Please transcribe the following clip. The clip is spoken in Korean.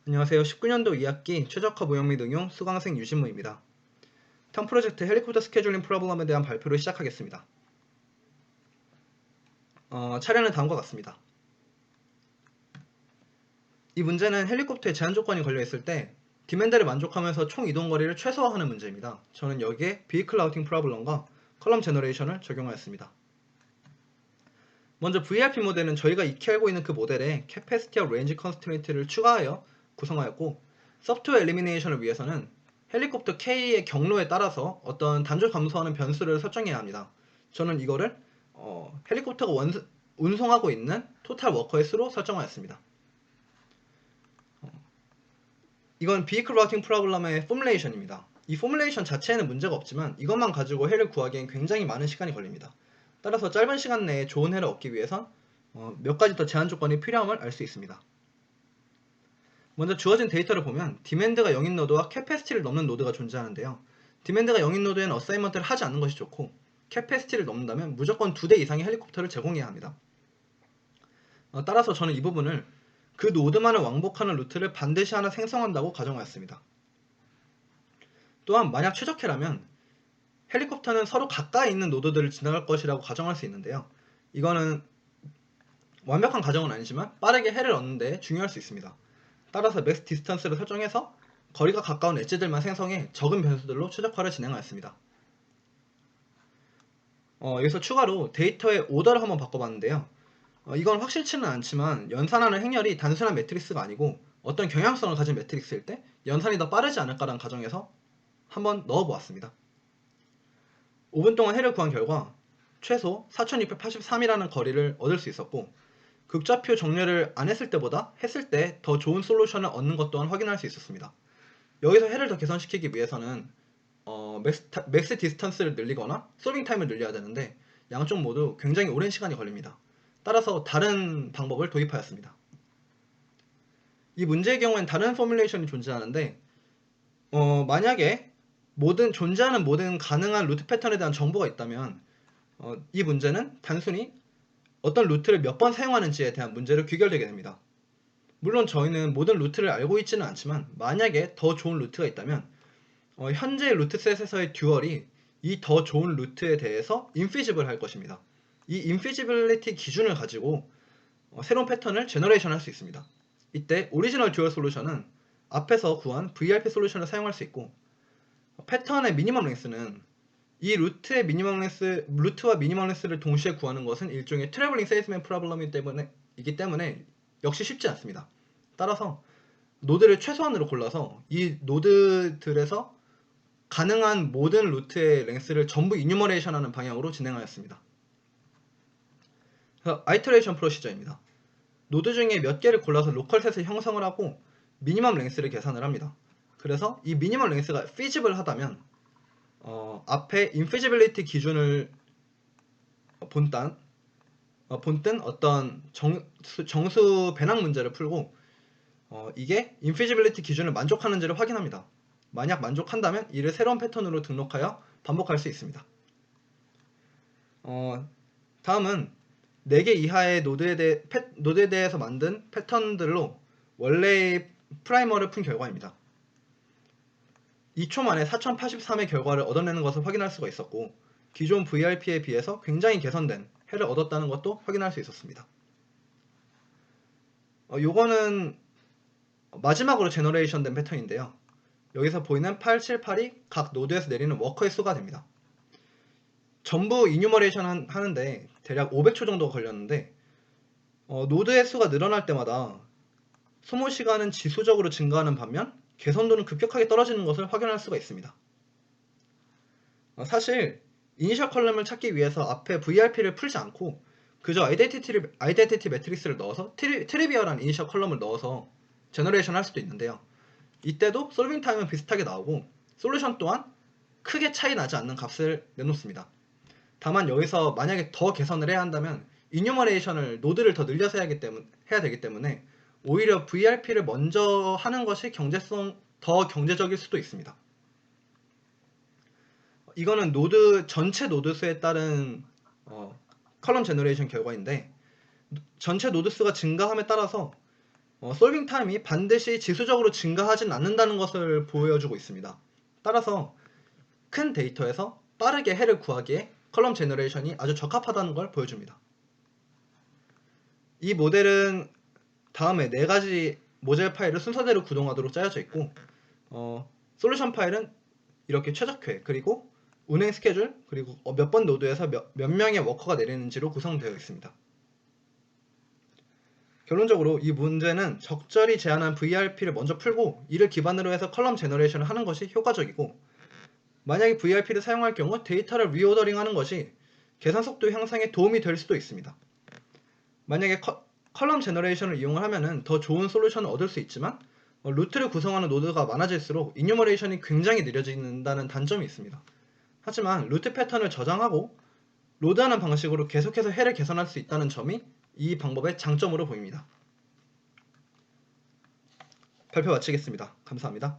안녕하세요. 19년도 2학기 최적화 모형 및 응용 수강생 유신무입니다. 텀 프로젝트 헬리콥터 스케줄링 프로블럼에 대한 발표를 시작하겠습니다. 차례는 다음과 같습니다. 이 문제는 헬리콥터에 제한 조건이 걸려있을 때 디맨드를 만족하면서 총 이동 거리를 최소화하는 문제입니다. 저는 여기에 비이클 라우팅 프로블럼과 컬럼 제너레이션을 적용하였습니다. 먼저 VRP 모델은 저희가 익히 알고 있는 그 모델에 캐패시티와 레인지 컨스트레인트를 추가하여 구성하였고, 소프트웨어 엘리미네이션을 위해서는 헬리콥터 K의 경로에 따라서 어떤 단조 감소하는 변수를 설정해야 합니다. 저는 이거를 헬리콥터가 운송하고 있는 토탈 워커의 수로 설정하였습니다. 이건 비이클 라우팅 프로블럼의 포뮬레이션입니다. 이 포뮬레이션 자체에는 문제가 없지만 이것만 가지고 해를 구하기엔 굉장히 많은 시간이 걸립니다. 따라서 짧은 시간 내에 좋은 해를 얻기 위해선 몇 가지 더 제한 조건이 필요함을 알 수 있습니다. 먼저 주어진 데이터를 보면 디맨드가 0인 노드와 캐패시티를 넘는 노드가 존재하는데요. 디맨드가 0인 노드에는 어사이먼트를 하지 않는 것이 좋고, 캐패시티를 넘는다면 무조건 2대 이상의 헬리콥터를 제공해야 합니다. 따라서 저는 이 부분을 그 노드만을 왕복하는 루트를 반드시 하나 생성한다고 가정하였습니다. 또한 만약 최적해라면 헬리콥터는 서로 가까이 있는 노드들을 지나갈 것이라고 가정할 수 있는데요. 이거는 완벽한 가정은 아니지만 빠르게 해를 얻는 데 중요할 수 있습니다. 따라서 맥스 디스턴스를 설정해서 거리가 가까운 엣지들만 생성해 적은 변수들로 최적화를 진행하였습니다. 여기서 추가로 데이터의 오더를 한번 바꿔봤는데요. 이건 확실치는 않지만 연산하는 행렬이 단순한 매트릭스가 아니고 어떤 경향성을 가진 매트릭스일 때 연산이 더 빠르지 않을까라는 가정에서 한번 넣어보았습니다. 5분 동안 해를 구한 결과 최소 4683이라는 거리를 얻을 수 있었고, 극좌표 정렬을 안 했을 때보다 했을 때 더 좋은 솔루션을 얻는 것 또한 확인할 수 있었습니다. 여기서 해를 더 개선시키기 위해서는 맥스 디스턴스를 늘리거나 솔빙 타임을 늘려야 되는데 양쪽 모두 굉장히 오랜 시간이 걸립니다. 따라서 다른 방법을 도입하였습니다. 이 문제의 경우엔 다른 포뮬레이션이 존재하는데 만약에 존재하는 모든 가능한 루트 패턴에 대한 정보가 있다면 이 문제는 단순히 어떤 루트를 몇 번 사용하는지에 대한 문제로 귀결되게 됩니다. 물론 저희는 모든 루트를 알고 있지는 않지만 만약에 더 좋은 루트가 있다면 현재 루트셋에서의 듀얼이 이 더 좋은 루트에 대해서 인피지블 할 것입니다. 이 인피지빌리티 기준을 가지고 새로운 패턴을 제너레이션 할 수 있습니다. 이때 오리지널 듀얼 솔루션은 앞에서 구한 VRP 솔루션을 사용할 수 있고, 패턴의 미니멈 랭스는 이 루트와 미니멈 랭스를 동시에 구하는 것은 일종의 트래블링 세일즈맨 프로블럼이기 때문에 역시 쉽지 않습니다. 따라서 노드를 최소한으로 골라서 이 노드들에서 가능한 모든 루트의 랭스를 전부 이뉴머레이션하는 방향으로 진행하였습니다. 아이터레이션 프로시저입니다. 노드 중에 몇 개를 골라서 로컬셋을 형성을 하고 미니멈 랭스를 계산을 합니다. 그래서 이 미니멈 랭스가 피지블 하다면 앞에 인피지빌리티 기준을 본뜬 어떤 정수 배낭 문제를 풀고 이게 인피지빌리티 기준을 만족하는지를 확인합니다. 만약 만족한다면 이를 새로운 패턴으로 등록하여 반복할 수 있습니다. 다음은 4개 이하의 노드에 대해서 만든 패턴들로 원래의 프라이머를 푼 결과입니다. 2초 만에 4083의 결과를 얻어내는 것을 확인할 수가 있었고, 기존 VRP에 비해서 굉장히 개선된 해를 얻었다는 것도 확인할 수 있었습니다. 요거는 마지막으로 제너레이션 된 패턴인데요. 여기서 보이는 878이 각 노드에서 내리는 워커의 수가 됩니다. 전부 이뉴머레이션 하는데 대략 500초 정도가 걸렸는데 노드의 수가 늘어날 때마다 소모 시간은 지수적으로 증가하는 반면 개선도는 급격하게 떨어지는 것을 확인할 수가 있습니다. 사실 이니셜 컬럼을 찾기 위해서 앞에 VRP를 풀지 않고 그저 아이덴티티 매트릭스를 넣어서 트리비얼한 이니셜 컬럼을 넣어서 제너레이션 할 수도 있는데요. 이때도 솔빙 타임은 비슷하게 나오고 솔루션 또한 크게 차이 나지 않는 값을 내놓습니다. 다만 여기서 만약에 더 개선을 해야 한다면 이뉴머레이션을 노드를 더 늘려서 해야 되기 때문에 오히려 VRP를 먼저 하는 것이 더 경제적일 수도 있습니다. 이거는 전체 노드 수에 따른 컬럼 제너레이션 결과인데, 전체 노드 수가 증가함에 따라서 솔빙 타임이 반드시 지수적으로 증가하진 않는다는 것을 보여주고 있습니다. 따라서 큰 데이터에서 빠르게 해를 구하기에 컬럼 제너레이션이 아주 적합하다는 걸 보여줍니다. 이 모델은 다음에 4가지 모델 파일을 순서대로 구동하도록 짜여져 있고 솔루션 파일은 이렇게 최적회, 그리고 운행 스케줄, 그리고 몇 번 노드에서 몇 명의 워커가 내리는지로 구성되어 있습니다. 결론적으로 이 문제는 적절히 제한한 VRP를 먼저 풀고 이를 기반으로 해서 컬럼 제너레이션을 하는 것이 효과적이고, 만약에 VRP를 사용할 경우 데이터를 리오더링 하는 것이 계산 속도 향상에 도움이 될 수도 있습니다. 만약에 컬럼 제너레이션을 이용을 하면 더 좋은 솔루션을 얻을 수 있지만 루트를 구성하는 노드가 많아질수록 이뉴머레이션이 굉장히 느려진다는 단점이 있습니다. 하지만 루트 패턴을 저장하고 로드하는 방식으로 계속해서 해를 개선할 수 있다는 점이 이 방법의 장점으로 보입니다. 발표 마치겠습니다. 감사합니다.